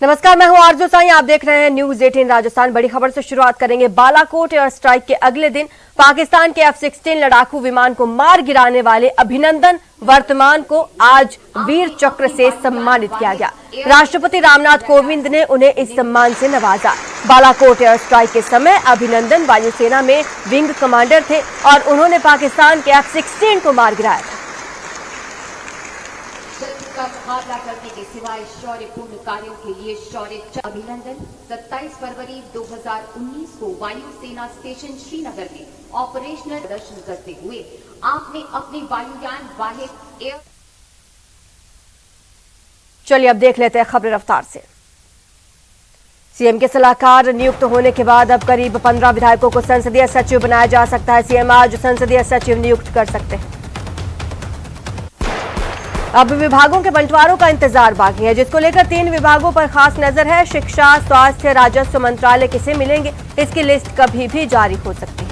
नमस्कार, मैं हूं आरजू साई। आप देख रहे हैं न्यूज 18 राजस्थान। बड़ी खबर से शुरुआत करेंगे। बालाकोट एयर स्ट्राइक के अगले दिन पाकिस्तान के F-16 लड़ाकू विमान को मार गिराने वाले अभिनंदन वर्तमान को आज वीर चक्र से सम्मानित किया गया। राष्ट्रपति रामनाथ कोविंद ने उन्हें इस सम्मान से नवाजा। बालाकोट एयर स्ट्राइक के समय अभिनंदन वायुसेना में विंग कमांडर थे और उन्होंने पाकिस्तान के F-16 को मार गिराया था। का मुकाबला करने के सिवाय शौर्यपूर्ण कार्यों के लिए शौर्य अभिनंदन 27 फरवरी 2019 को वायुसेना स्टेशन श्रीनगर में ऑपरेशनल प्रदर्शन करते हुए आपने अपने वायुयान वाहिद एयर। चलिए अब देख लेते हैं खबरें रफ्तार से। सीएम के सलाहकार नियुक्त होने के बाद अब करीब 15 विधायकों को संसदीय सचिव बनाया जा सकता है। सीएम आज संसदीय सचिव नियुक्त कर सकते हैं। अब विभागों के बंटवारों का इंतजार बाकी है, जिसको लेकर 3 विभागों पर खास नजर है। शिक्षा, स्वास्थ्य, राजस्व मंत्रालय किसे मिलेंगे, इसकी लिस्ट कभी भी जारी हो सकती है।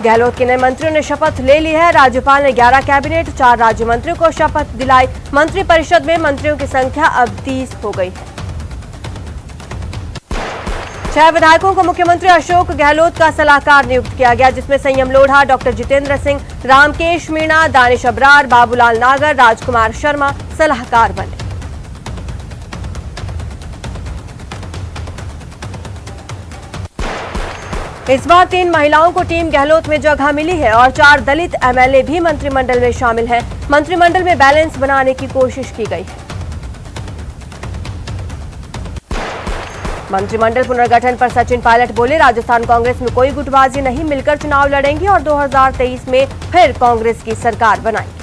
गहलोत के नए मंत्रियों ने शपथ ले ली है। राज्यपाल ने 11 कैबिनेट 4 राज्य मंत्रियों को शपथ दिलाई। मंत्रिपरिषद में मंत्रियों की संख्या अब 30 हो गई है। 6 विधायकों को मुख्यमंत्री अशोक गहलोत का सलाहकार नियुक्त किया गया, जिसमें संयम लोढ़ा, डॉक्टर जितेंद्र सिंह, रामकेश मीणा, दानिश अब्रार, बाबूलाल नागर, राजकुमार शर्मा सलाहकार बने। इस बार 3 महिलाओं को टीम गहलोत में जगह मिली है और 4 दलित एमएलए भी मंत्रिमंडल में शामिल हैं। मंत्रिमंडल में बैलेंस बनाने की कोशिश की गई है। मंत्रिमंडल पुनर्गठन पर सचिन पायलट बोले, राजस्थान कांग्रेस में कोई गुटबाजी नहीं, मिलकर चुनाव लड़ेंगे और 2023 में फिर कांग्रेस की सरकार बनाएंगे।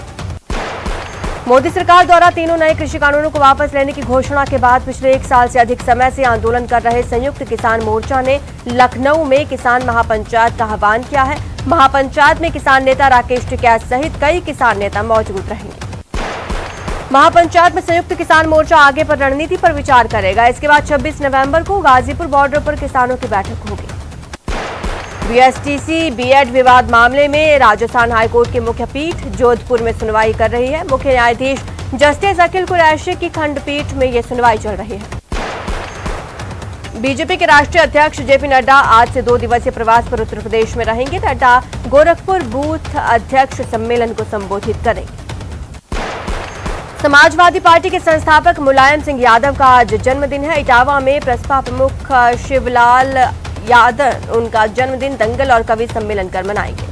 मोदी सरकार द्वारा 3 नए कृषि कानूनों को वापस लेने की घोषणा के बाद पिछले 1 साल से अधिक समय से आंदोलन कर रहे संयुक्त किसान मोर्चा ने लखनऊ में किसान महापंचायत का आह्वान किया है। महापंचायत में किसान नेता राकेश टिकैत सहित कई किसान नेता मौजूद रहेंगे। महापंचायत में संयुक्त किसान मोर्चा आगे पर रणनीति पर विचार करेगा। इसके बाद 26 नवंबर को गाजीपुर बॉर्डर पर किसानों की बैठक होगी। बीएसटीसी बीएड विवाद मामले में राजस्थान हाईकोर्ट की मुख्य पीठ जोधपुर में सुनवाई कर रही है। मुख्य न्यायाधीश जस्टिस अखिल कुरैशी की खंडपीठ में यह सुनवाई चल रही है। बीजेपी के राष्ट्रीय अध्यक्ष जेपी नड्डा आज से 2 दिवसीय प्रवास पर उत्तर प्रदेश में रहेंगे। नड्डा गोरखपुर बूथ अध्यक्ष सम्मेलन को संबोधित करेंगे। समाजवादी पार्टी के संस्थापक मुलायम सिंह यादव का आज जन्मदिन है। इटावा में प्रसपा प्रमुख शिवलाल यादव उनका जन्मदिन दंगल और कवि सम्मेलन कर मनाएंगे।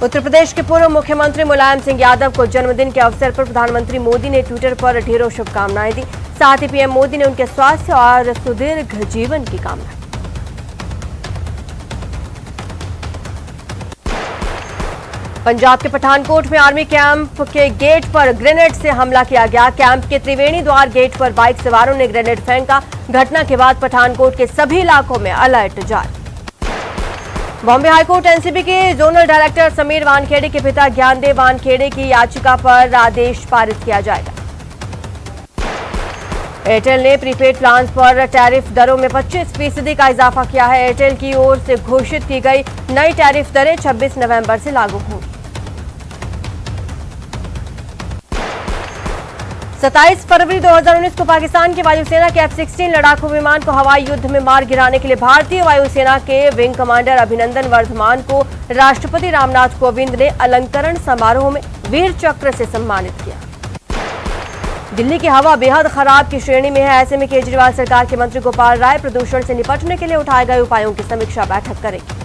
उत्तर प्रदेश के पूर्व मुख्यमंत्री मुलायम सिंह यादव को जन्मदिन के अवसर पर प्रधानमंत्री मोदी ने ट्विटर पर ढेरों शुभकामनाएं दी। साथ ही पीएम मोदी ने उनके स्वास्थ्य और सुदीर्घ जीवन की कामना की। पंजाब के पठानकोट में आर्मी कैंप के गेट पर ग्रेनेड से हमला किया गया। कैंप के त्रिवेणी द्वार गेट पर बाइक सवारों ने ग्रेनेड फेंका। घटना के बाद पठानकोट के सभी इलाकों में अलर्ट जारी। बॉम्बे हाईकोर्ट एनसीबी के जोनल डायरेक्टर समीर वानखेड़े के पिता ज्ञानदेव वानखेड़े की याचिका पर आदेश पारित किया जाएगा। एयरटेल ने प्रीपेड प्लान पर टैरिफ दरों में 25% का इजाफा किया है। एयरटेल की ओर से घोषित की गई नई टैरिफ दरें 26 नवंबर से लागू होंगी। 27 फरवरी 2019 को पाकिस्तान की वायुसेना के F-16 लड़ाकू विमान को हवाई युद्ध में मार गिराने के लिए भारतीय वायुसेना के विंग कमांडर अभिनंदन वर्धमान को राष्ट्रपति रामनाथ कोविंद ने अलंकरण समारोह में वीर चक्र से सम्मानित किया। दिल्ली की हवा बेहद खराब की श्रेणी में है। ऐसे में केजरीवाल सरकार के मंत्री गोपाल राय प्रदूषण से निपटने के लिए उठाए गए उपायों की समीक्षा बैठक करेंगे।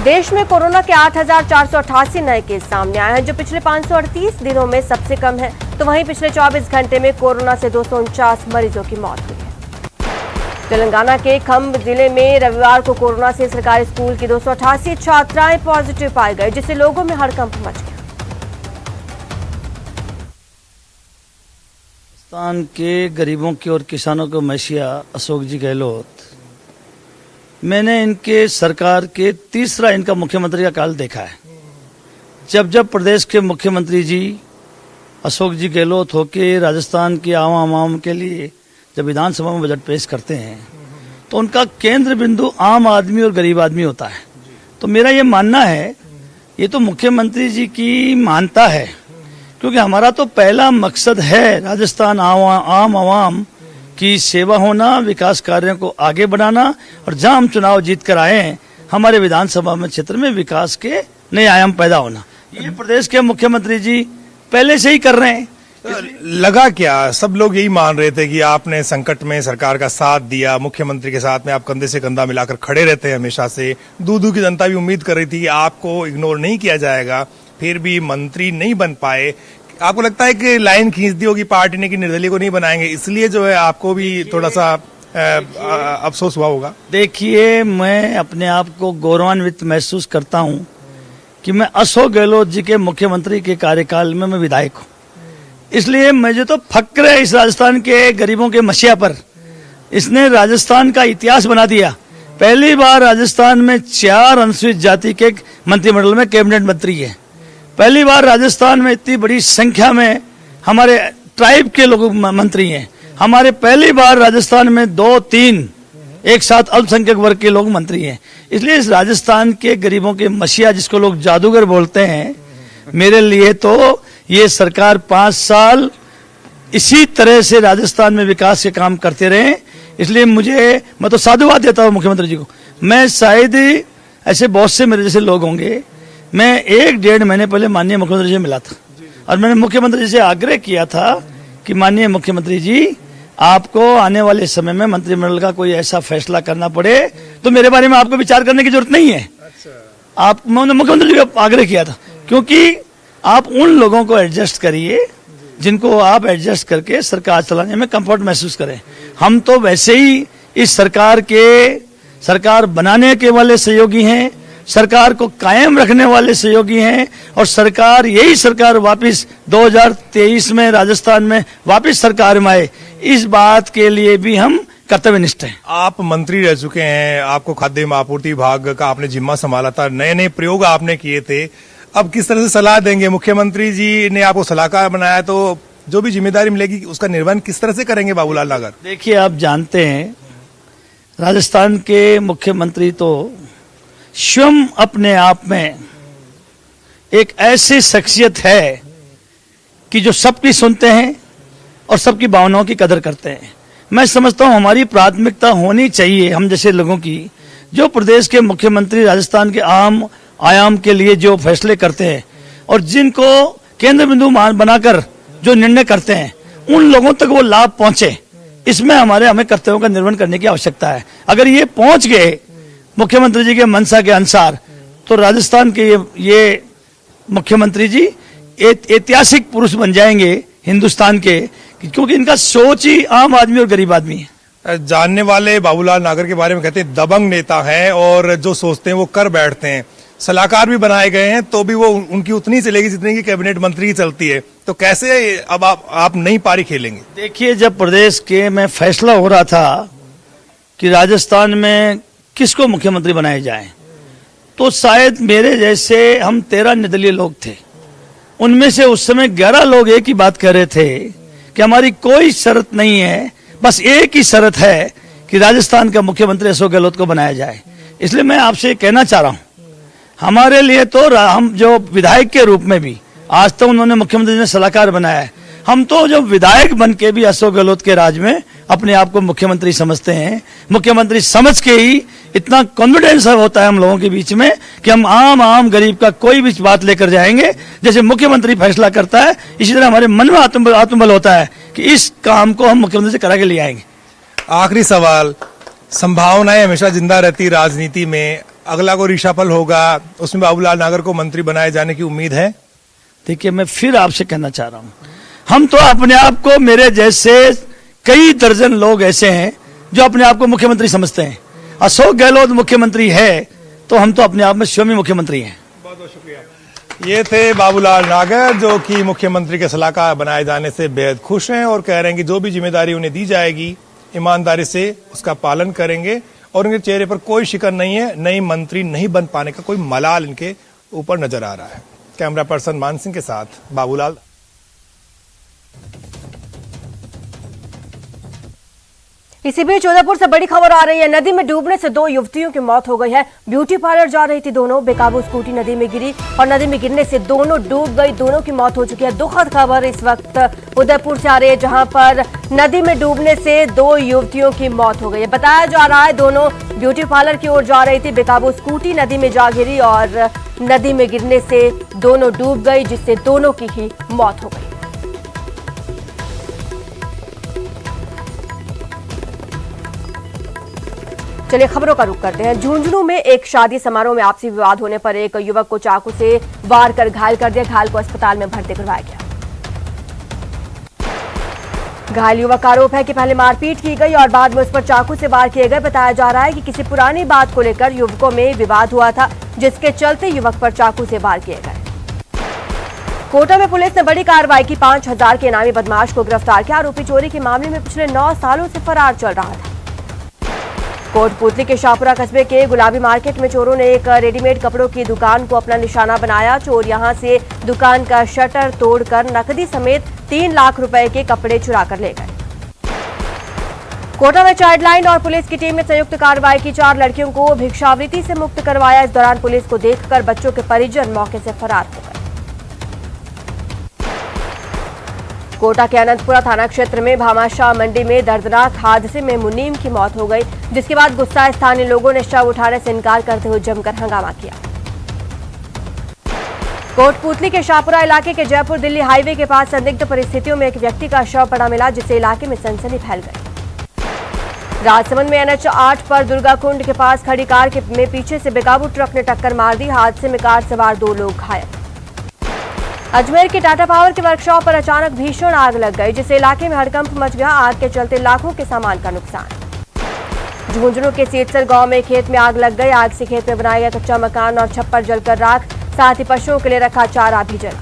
देश में कोरोना के 8,488 नए केस सामने आए हैं, जो पिछले 538 दिनों में सबसे कम है। तो वहीं पिछले 24 घंटे में कोरोना से 249 मरीजों की मौत हुई है। तेलंगाना के खम्ब जिले में रविवार को कोरोना से सरकारी स्कूल की 288 छात्राएं पॉजिटिव पाए गए, जिससे लोगों में हड़कंप मच गया। हिंदुस्तान के गरीबों की और किसानों के मसीहा अशोक जी गहलोत, मैंने इनके सरकार के तीसरा इनका मुख्यमंत्री का काल देखा है। जब जब प्रदेश के मुख्यमंत्री जी अशोक जी गहलोत होके राजस्थान के आवाम के लिए जब विधानसभा में बजट पेश करते हैं तो उनका केंद्र बिंदु आम आदमी और गरीब आदमी होता है। तो मेरा ये मानना है, ये तो मुख्यमंत्री जी की मानता है क्योंकि हमारा तो पहला मकसद है राजस्थान आम आवाम की सेवा होना, विकास कार्यों को आगे बढ़ाना, और जहां हम चुनाव जीत कर आए हैं हमारे विधानसभा में क्षेत्र में विकास के नए आयाम पैदा होना। ये प्रदेश के मुख्यमंत्री जी पहले से ही कर रहे हैं। लगा क्या, सब लोग यही मान रहे थे कि आपने संकट में सरकार का साथ दिया, मुख्यमंत्री के साथ में आप कंधे से कंधा मिलाकर खड़े रहते हैं हमेशा से। दूर की जनता भी उम्मीद कर रही थी कि आपको इग्नोर नहीं किया जाएगा, फिर भी मंत्री नहीं बन पाए। आपको लगता है कि लाइन खींच दी होगी पार्टी ने कि निर्दलीय को नहीं बनाएंगे, इसलिए जो है आपको भी थोड़ा सा अफसोस हुआ होगा? देखिए, मैं अपने आप को गौरवान्वित महसूस करता हूं कि मैं अशोक गहलोत जी के मुख्यमंत्री के कार्यकाल में मैं विधायक हूं। इसलिए मुझे तो फक्र है इस राजस्थान के गरीबों के मसीहा पर। इसने राजस्थान का इतिहास बना दिया। पहली बार राजस्थान में 4 अनुसूचित जाति के मंत्रिमंडल में कैबिनेट मंत्री है। पहली बार राजस्थान में इतनी बड़ी संख्या में हमारे ट्राइब के लोग मंत्री हैं। हमारे पहली बार राजस्थान में 2-3 एक साथ अल्पसंख्यक वर्ग के लोग मंत्री हैं। इसलिए इस राजस्थान के गरीबों के मसीहा, जिसको लोग जादूगर बोलते हैं, मेरे लिए तो ये सरकार 5 साल इसी तरह से राजस्थान में विकास के काम करते रहे। इसलिए मैं तो साधुवाद देता हूं मुख्यमंत्री जी को। मैं शायद ऐसे बहुत से मेरे जैसे लोग होंगे, मैं 1-1.5 महीने पहले माननीय मुख्यमंत्री जी से मिला था और मैंने मुख्यमंत्री जी से आग्रह किया था कि माननीय मुख्यमंत्री जी, आपको आने वाले समय में मंत्रिमंडल का कोई ऐसा फैसला करना पड़े तो मेरे बारे में आपको विचार करने की जरूरत नहीं है। मैंने मुख्यमंत्री जी को आग्रह किया था, क्योंकि आप उन लोगों को एडजस्ट करिए जिनको आप एडजस्ट करके सरकार चलाने में कंफर्ट महसूस करें। हम तो वैसे ही इस सरकार बनाने के वाले सहयोगी हैं, सरकार को कायम रखने वाले सहयोगी हैं, और यही सरकार वापस 2023 में राजस्थान में वापस सरकार में आए, इस बात के लिए भी हम कर्तव्यनिष्ठ हैं। आप मंत्री रह चुके हैं, आपको खाद्य आपूर्ति विभाग का आपने जिम्मा संभाला था, नए नए प्रयोग आपने किए थे। अब किस तरह से सलाह देंगे? मुख्यमंत्री जी ने आपको सलाहकार बनाया, तो जो भी जिम्मेदारी मिलेगी उसका निर्वहन किस तरह से करेंगे बाबूलाल नागर? देखिए, आप जानते हैं राजस्थान के मुख्यमंत्री तो स्वयं अपने आप में एक ऐसी शख्सियत है कि जो सबकी सुनते हैं और सबकी भावनाओं की कदर करते हैं। मैं समझता हूं हमारी प्राथमिकता होनी चाहिए हम जैसे लोगों की, जो प्रदेश के मुख्यमंत्री राजस्थान के आम आयाम के लिए जो फैसले करते हैं और जिनको केंद्र बिंदु बनाकर जो निर्णय करते हैं, उन लोगों तक वो लाभ पहुंचे, इसमें हमें कर्तव्यों का निर्वहन करने की आवश्यकता है। अगर ये पहुंच गए मुख्यमंत्री जी के मंशा के अनुसार, तो राजस्थान के ये मुख्यमंत्री जी ऐतिहासिक पुरुष बन जाएंगे हिंदुस्तान के, क्योंकि इनका सोच ही आम आदमी और गरीब आदमी है। जानने वाले बाबूलाल नागर के बारे में कहते हैं दबंग नेता है और जो सोचते हैं वो कर बैठते हैं। सलाहकार भी बनाए गए हैं तो भी वो उनकी उतनी चलेगी जितनी की कैबिनेट मंत्री की चलती है, तो कैसे अब आप नई पारी खेलेंगे? देखिए, जब प्रदेश के में फैसला हो रहा था कि राजस्थान में किसको मुख्यमंत्री बनाया जाए, तो शायद मेरे जैसे हम 13 निर्दलीय लोग थे, उनमें से उस समय 11 लोग एक ही बात कह रहे थे कि हमारी कोई शर्त नहीं है, बस एक ही शर्त है कि राजस्थान का मुख्यमंत्री अशोक गहलोत को बनाया जाए। इसलिए मैं आपसे कहना चाह रहा हूं, हमारे लिए तो हम जो विधायक के रूप में भी आज तक उन्होंने मुख्यमंत्री ने सलाहकार बनाया है, हम तो जो विधायक बन के भी अशोक गहलोत के राज में अपने आप को मुख्यमंत्री समझते हैं। मुख्यमंत्री समझ के ही इतना कॉन्फिडेंस होता है हम लोगों के बीच में कि हम आम गरीब का कोई भी बात लेकर जाएंगे। जैसे मुख्यमंत्री फैसला करता है, इसी तरह हमारे मन में आत्मबल होता है कि इस काम को हम मुख्यमंत्री से करा के ले आएंगे। आखिरी सवाल, संभावनाएं हमेशा जिंदा रहती राजनीति में, अगला को रिशफल होगा, उसमें बाबूलाल नागर को मंत्री बनाए जाने की उम्मीद है? देखिए, मैं फिर आपसे कहना चाह रहा हूं, हम तो अपने आप को, मेरे जैसे कई दर्जन लोग ऐसे हैं जो अपने आप को मुख्यमंत्री समझते हैं। अशोक गहलोत मुख्यमंत्री है तो हम तो अपने आप में स्वयं ही मुख्यमंत्री हैं। बहुत बहुत शुक्रिया। ये थे बाबूलाल नागर, जो कि मुख्यमंत्री के सलाहकार बनाए जाने से बेहद खुश हैं और कह रहे हैं कि जो भी जिम्मेदारी उन्हें दी जाएगी ईमानदारी से उसका पालन करेंगे और उनके चेहरे पर कोई शिकन नहीं है, नई मंत्री नहीं बन पाने का कोई मलाल इनके ऊपर नजर आ रहा है। कैमरा पर्सन मान सिंह के साथ बाबूलाल। इस इसी बीच उदयपुर से बड़ी खबर आ रही है। नदी में डूबने से 2 युवतियों की मौत हो गई है। ब्यूटी पार्लर जा रही थी दोनों, बेकाबू स्कूटी नदी में गिरी और नदी में गिरने से दोनों डूब गई। दोनों की मौत हो चुकी है। दुखद खबर इस वक्त उदयपुर से आ रही है, जहां पर नदी में डूबने से 2 युवतियों की मौत हो गई है। बताया जा रहा है दोनों ब्यूटी पार्लर की ओर जा रही थी, बेकाबू स्कूटी नदी में जा गिरी और नदी में गिरने से दोनों डूब गई, जिससे दोनों की ही मौत हो गई। चलिए खबरों का रुख करते हैं। झुंझुनू में एक शादी समारोह में आपसी विवाद होने पर एक युवक को चाकू से वार कर घायल कर दिया। घायल को अस्पताल में भर्ती करवाया गया। घायल युवक का आरोप है कि पहले मारपीट की गई और बाद में उस पर चाकू से वार किए गए। बताया जा रहा है कि किसी पुरानी बात को लेकर युवकों में विवाद हुआ था, जिसके चलते युवक पर चाकू से वार किए गए। कोटा में पुलिस ने बड़ी कार्रवाई की। 5000 के इनामी बदमाश को गिरफ्तार किया। आरोपी चोरी के मामले में पिछले 9 सालों से फरार चल रहा था। कोटपुतली के शाहपुरा कस्बे के गुलाबी मार्केट में चोरों ने एक रेडीमेड कपड़ों की दुकान को अपना निशाना बनाया। चोर यहां से दुकान का शटर तोड़कर नकदी समेत 3 लाख रुपए के कपड़े चुरा कर ले गए। कोटा में चाइल्ड लाइन और पुलिस की टीम ने संयुक्त कार्रवाई की। 4 लड़कियों को भिक्षावृत्ति से मुक्त करवाया। इस दौरान पुलिस को देखकर बच्चों के परिजन मौके से फरार हो गए। कोटा के अनंतपुरा थाना क्षेत्र में भामाशाह मंडी में दर्दनाक हादसे में मुनीम की मौत हो गई, जिसके बाद गुस्साए स्थानीय लोगों ने शव उठाने से इनकार करते हुए जमकर हंगामा किया। कोटपुतली के शाहपुरा इलाके के जयपुर दिल्ली हाईवे के पास संदिग्ध परिस्थितियों में एक व्यक्ति का शव पड़ा मिला, जिससे इलाके में सनसनी फैल गई। राजसमंद में NH 8 पर दुर्गाकुंड के पास खड़ी कार में पीछे से बेकाबू ट्रक ने टक्कर मार दी। हादसे में कार सवार 2 लोग घायल। अजमेर के टाटा पावर के वर्कशॉप पर अचानक भीषण आग लग गई, जिससे इलाके में हड़कंप मच गया। आग के चलते लाखों के सामान का नुकसान। झुंझुनू के सीतसर गांव में खेत में आग लग गई। आग से खेत में बनाया गया कच्चा मकान और छप्पर जलकर राख, साथ ही पशुओं के लिए रखा चारा भी जला।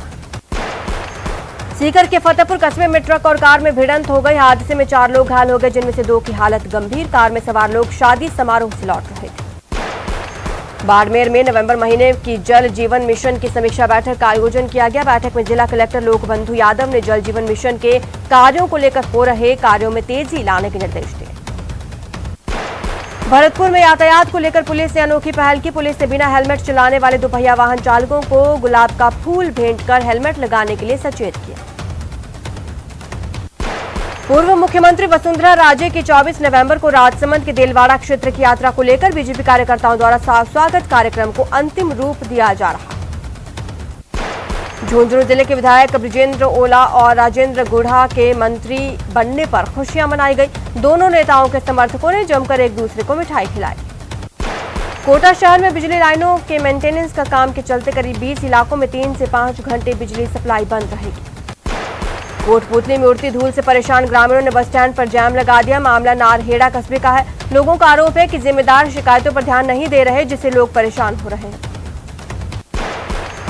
सीकर के फतेहपुर कस्बे में ट्रक और कार में भिड़ंत हो गई। हादसे में 4 लोग घायल हो गए, जिनमें से 2 की हालत गंभीर। कार में सवार लोग शादी समारोह से लौट रहे थे। बाड़मेर में नवंबर महीने की जल जीवन मिशन की समीक्षा बैठक का आयोजन किया गया। बैठक में जिला कलेक्टर लोकबंधु यादव ने जल जीवन मिशन के कार्यों को लेकर हो रहे कार्यों में तेजी लाने के निर्देश दिए। भरतपुर में यातायात को लेकर पुलिस ने अनोखी पहल की। पुलिस ने बिना हेलमेट चलाने वाले दोपहिया वाहन चालकों को गुलाब का फूल भेंट कर हेलमेट लगाने के लिए सचेत किया। पूर्व मुख्यमंत्री वसुंधरा राजे की 24 नवंबर को राजसमंद के देलवाड़ा क्षेत्र की यात्रा को लेकर बीजेपी कार्यकर्ताओं द्वारा स्वागत कार्यक्रम को अंतिम रूप दिया जा रहा। झुंझुनू जिले के विधायक ब्रिजेंद्र ओला और राजेंद्र गुढ़ा के मंत्री बनने पर खुशियां मनाई गई। दोनों नेताओं के समर्थकों ने जमकर एक दूसरे को मिठाई खिलाई। कोटा शहर में बिजली लाइनों के मेंटेनेंस का काम के चलते करीब 20 इलाकों में 3 से 5 घंटे बिजली सप्लाई बंद रहेगी। कोटपुतली में उड़ती धूल से परेशान ग्रामीणों ने बस स्टैंड पर जाम लगा दिया। मामला नारहेड़ा कस्बे का है। लोगों का आरोप है कि जिम्मेदार शिकायतों पर ध्यान नहीं दे रहे, जिससे लोग परेशान हो रहे हैं।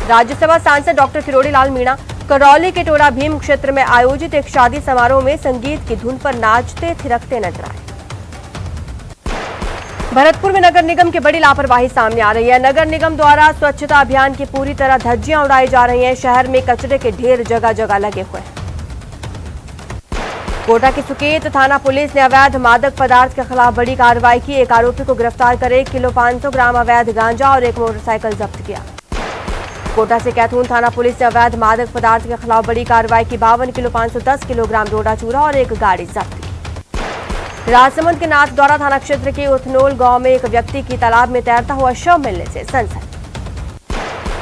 राज्यसभा सांसद डॉक्टर किरोड़ी लाल मीणा करौली के टोड़ा भीम क्षेत्र में आयोजित एक शादी समारोह में संगीत की धुन पर नाचते थिरकते नजर आए। भरतपुर में नगर निगम की बड़ी लापरवाही सामने आ रही है। नगर निगम द्वारा स्वच्छता अभियान की पूरी तरह धज्जियां उड़ाई जा रही हैं। शहर में कचरे के ढेर जगह जगह लगे हुए हैं। कोटा की सुकेत थाना पुलिस ने अवैध मादक पदार्थ के खिलाफ बड़ी कार्रवाई की। एक आरोपी को गिरफ्तार कर 1 किलो 500 ग्राम अवैध गांजा और एक मोटरसाइकिल जब्त किया। कोटा से कैथून थाना पुलिस ने अवैध मादक पदार्थ के खिलाफ बड़ी कार्रवाई की। 52 किलो 510 किलोग्राम डोडा चूरा और एक गाड़ी जब्त की। राजसमंद के नाथद्वारा थाना क्षेत्र के उथनोल गांव में एक व्यक्ति की तालाब में तैरता हुआ शव मिलने से सनसनी।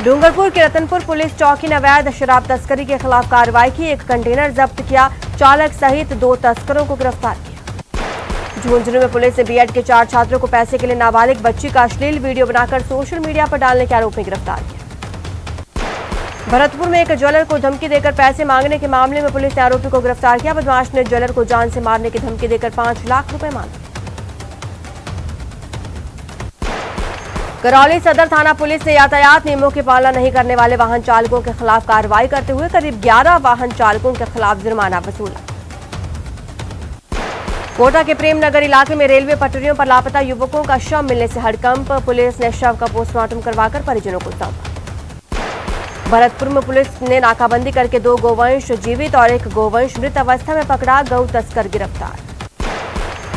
डूंगरपुर के रतनपुर पुलिस चौकी ने अवैध शराब तस्करी के खिलाफ कार्रवाई की। एक कंटेनर जब्त किया। चालक सहित 2 तस्करों को गिरफ्तार किया। झुंझुनू में पुलिस ने बीएड के 4 छात्रों को पैसे के लिए नाबालिग बच्ची का अश्लील वीडियो बनाकर सोशल मीडिया पर डालने के आरोप में गिरफ्तार किया। भरतपुर में एक ज्वेलर को धमकी देकर पैसे मांगने के मामले में पुलिस ने आरोपी को गिरफ्तार किया। बदमाश ने ज्वेलर को जान से मारने की धमकी देकर 5 लाख रुपए मांगे। करौली सदर थाना पुलिस ने यातायात नियमों की पालना नहीं करने वाले वाहन चालकों के खिलाफ कार्रवाई करते हुए करीब 11 वाहन चालकों के खिलाफ जुर्माना वसूला। कोटा के प्रेमनगर इलाके में रेलवे पटरियों पर लापता युवकों का शव मिलने से हड़कंप। पुलिस ने शव का पोस्टमार्टम करवाकर परिजनों को सौंपा। भरतपुर में पुलिस ने नाकाबंदी करके 2 गोवंश जीवित और 1 गोवंश मृत अवस्था में पकड़ा। गौ तस्कर गिरफ्तार।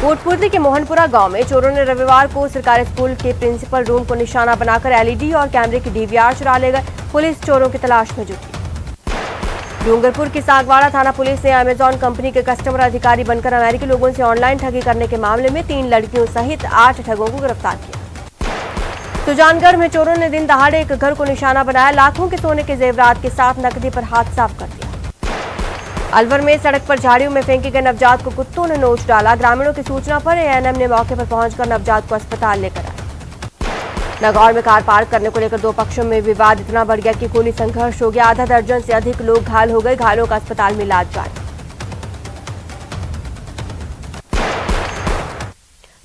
कोटपूतली के मोहनपुरा गांव में चोरों ने रविवार को सरकारी स्कूल के प्रिंसिपल रूम को निशाना बनाकर एलईडी और कैमरे की डीवीआर चुरा ले गए। पुलिस चोरों की तलाश में जुटी। डूंगरपुर की सागवाड़ा थाना पुलिस ने अमेजॉन कंपनी के कस्टमर अधिकारी बनकर अमेरिकी लोगों से ऑनलाइन ठगी करने के मामले में 3 लड़कियों सहित 8 ठगों को गिरफ्तार किया। सुजानगढ़ में चोरों ने दिन दहाड़े एक घर को निशाना बनाया, लाखों के सोने के जेवरात के साथ नकदी पर हाथ साफ कर दिया। अलवर में सड़क पर झाड़ियों में फेंके गए नवजात को कुत्तों ने नोच डाला। ग्रामीणों की सूचना पर एएनएम ने मौके पर पहुंचकर नवजात को अस्पताल लेकर आए। नागौर में कार पार्क करने को लेकर 2 पक्षों में विवाद इतना बढ़ गया कि गोली संघर्ष हो गया। आधा दर्जन से अधिक लोग घायल हो गए। घायलों का अस्पताल में इलाज जारी।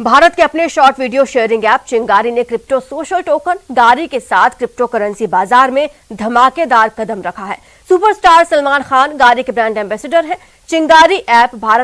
भारत के अपने शॉर्ट वीडियो शेयरिंग ऐप चिंगारी ने क्रिप्टो सोशल टोकन गारी के साथ क्रिप्टो करेंसी बाजार में धमाकेदार कदम रखा है। सुपरस्टार सलमान खान गारी के ब्रांड एम्बेसडर है। चिंगारी ऐप भारत